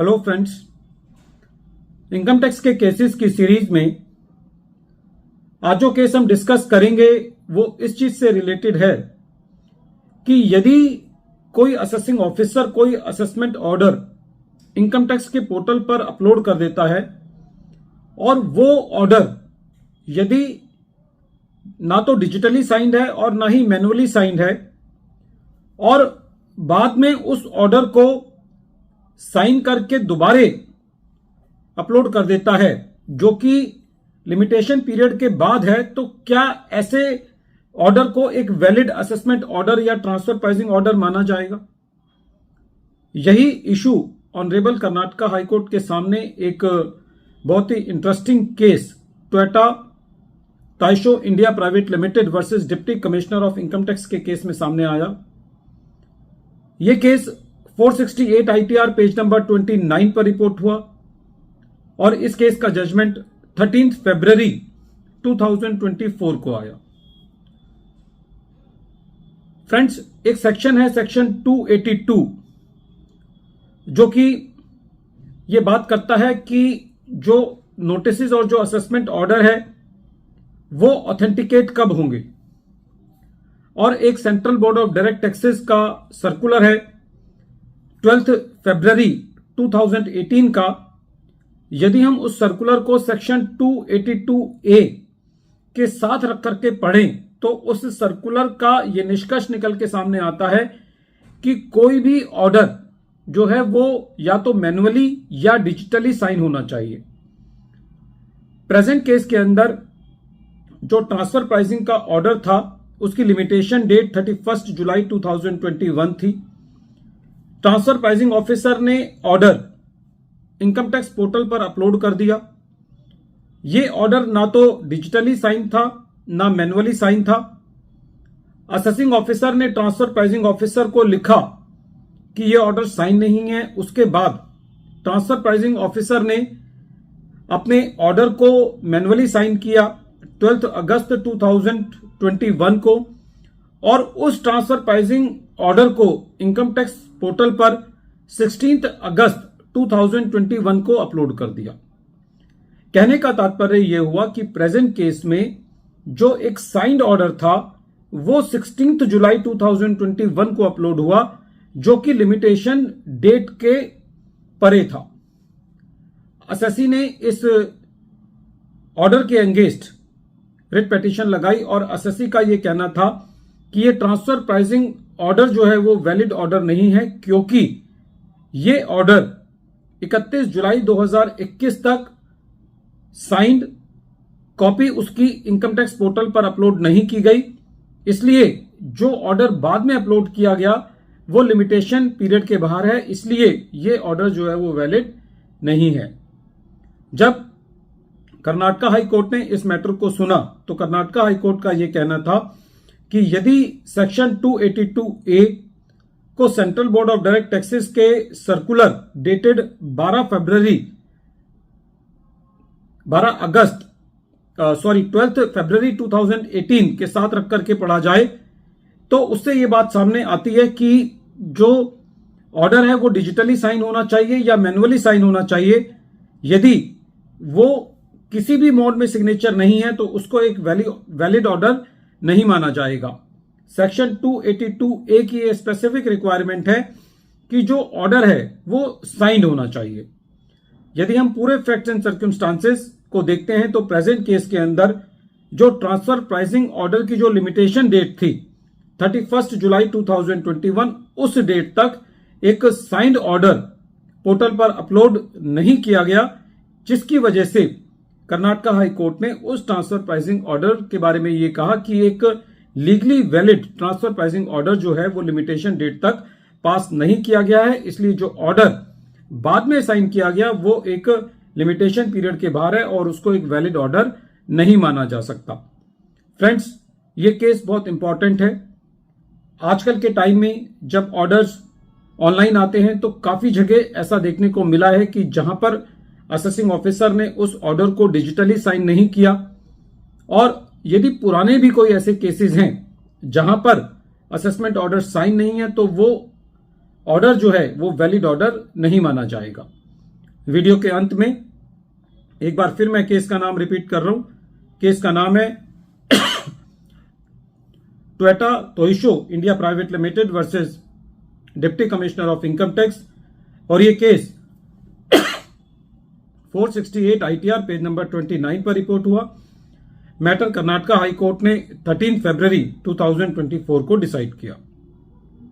Hello friends, income tax के cases की series में आज जो केस हम डिस्कस करेंगे वो इस चीज से रिलेटेड है कि यदि कोई असेसिंग ऑफिसर कोई असेसमेंट ऑर्डर इनकम टैक्स के पोर्टल पर अपलोड कर देता है और वो ऑर्डर यदि ना तो डिजिटली साइंड है और ना ही मैनुअली साइंड है और बाद में उस ऑर्डर को साइन करके दोबारे अपलोड कर देता है जो कि लिमिटेशन पीरियड के बाद है, तो क्या ऐसे ऑर्डर को एक वैलिड असेसमेंट ऑर्डर या ट्रांसफर प्राइसिंग ऑर्डर माना जाएगा? यही इशू ऑनरेबल कर्नाटका हाईकोर्ट के सामने एक बहुत ही interesting case Toyota Tsusho India private limited versus deputy commissioner of income tax के केस में सामने आया। यह केस 468 ITR पेज नंबर 29 पर रिपोर्ट हुआ और इस केस का जजमेंट 13 फरवरी 2024 को आया। फ्रेंड्स, एक सेक्शन है सेक्शन 282 जो कि यह बात करता है कि जो नोटिसेस और जो असेसमेंट ऑर्डर है वो ऑथेंटिकेट कब होंगे, और एक central board of direct taxes का सर्कुलर है 12 फरवरी 2018 का। यदि हम उस सर्कुलर को सेक्शन 282A के साथ रख करके पढ़ें तो उस सर्कुलर का यह निष्कर्ष निकल के सामने आता है कि कोई भी ऑर्डर जो है वो या तो मैनुअली या डिजिटली साइन होना चाहिए। प्रेजेंट केस के अंदर जो ट्रांसफर प्राइसिंग का ऑर्डर था उसकी लिमिटेशन डेट 31 जुलाई 2021 थी। ट्रांसफर प्राइसिंग ऑफिसर ने ऑर्डर इनकम टैक्स पोर्टल पर अपलोड कर दिया। यह ऑर्डर ना तो डिजिटली साइन था ना मैनुअली साइन था। असेसिंग ऑफिसर ने ट्रांसफर प्राइसिंग ऑफिसर को लिखा कि यह ऑर्डर साइन नहीं है। उसके बाद ट्रांसफर प्राइसिंग ऑफिसर ने अपने ऑर्डर को मैनुअली साइन किया 12 अगस्त 2021 को और उस ट्रांसफर प्राइसिंग ऑर्डर को इनकम टैक्स पोर्टल पर 16 अगस्त 2021 को अपलोड कर दिया। कहने का तात्पर्य यह हुआ कि प्रेजेंट केस में जो एक साइंड ऑर्डर था वो 16 जुलाई 2021 को अपलोड हुआ जो कि लिमिटेशन डेट के परे था। असेसी ने इस ऑर्डर के अगेंस्ट रिट पिटीशन लगाई और असेसी का यह कहना था कि यह ट्रांसफर प्राइसिंग ऑर्डर जो है वो वैलिड ऑर्डर नहीं है क्योंकि यह ऑर्डर 31 जुलाई 2021 तक साइंड कॉपी उसकी इनकम टैक्स पोर्टल पर अपलोड नहीं की गई, इसलिए जो ऑर्डर बाद में अपलोड किया गया वो लिमिटेशन पीरियड के बाहर है, इसलिए यह ऑर्डर जो है वो वैलिड नहीं है। जब कर्नाटका हाई कोर्ट ने इस मैटर को सुना तो कर्नाटका हाई कोर्ट का यह कहना था कि यदि सेक्शन 282A को central board of direct taxes के सर्कुलर डेटेड 12 फरवरी 2018 के साथ रख करके पढ़ा जाए तो उससे यह बात सामने आती है कि जो ऑर्डर है वो डिजिटली साइन होना चाहिए या मैनुअली साइन होना चाहिए। यदि वो किसी भी मोड में सिग्नेचर नहीं है तो उसको एक वैलिड ऑर्डर नहीं माना जाएगा। सेक्शन 282A की ये स्पेसिफिक रिक्वायरमेंट है कि जो ऑर्डर है वो साइंड होना चाहिए। यदि हम पूरे फैक्ट्स एंड सर्कमस्टांसेस को देखते हैं तो प्रेजेंट केस के अंदर जो ट्रांसफर प्राइसिंग ऑर्डर की जो लिमिटेशन डेट थी 31 जुलाई 2021, उस डेट तक एक साइंड ऑर्डर पोर्टल पर अपलोड नहीं किया गया, जिसकी वजह से कर्नाटका हाई कोर्ट ने उस ट्रांसफर प्राइसिंग ऑर्डर के बारे में यह कहा कि एक legally valid transfer pricing order जो है वो लिमिटेशन डेट तक पास नहीं किया गया है, इसलिए जो ऑर्डर बाद में साइन किया गया वो एक लिमिटेशन पीरियड के बाहर है और उसको एक वैलिड ऑर्डर नहीं माना जा सकता। फ्रेंड्स, ये केस बहुत इंपॉर्टेंट है। आजकल के टाइम में जब ऑर्डर्स ऑनलाइन आते हैं तो काफी जगह ऐसा देखने को मिला है कि जहां पर असेसिंग ऑफिसर ने उस ऑर्डर को डिजिटली साइन नहीं किया, और यदि पुराने भी कोई ऐसे केसेस हैं जहां पर असेसमेंट ऑर्डर साइन नहीं है तो वो ऑर्डर जो है वो वैलिड ऑर्डर नहीं माना जाएगा। वीडियो के अंत में एक बार फिर मैं केस का नाम रिपीट कर रहा हूं। केस का नाम है Toyota Tsusho India private limited versus deputy commissioner of income tax, और ये केस 468 ITR पेज नंबर 29 पर रिपोर्ट हुआ। मैटर कर्नाटका हाई कोर्ट ने 13 फरवरी 2024 को डिसाइड किया।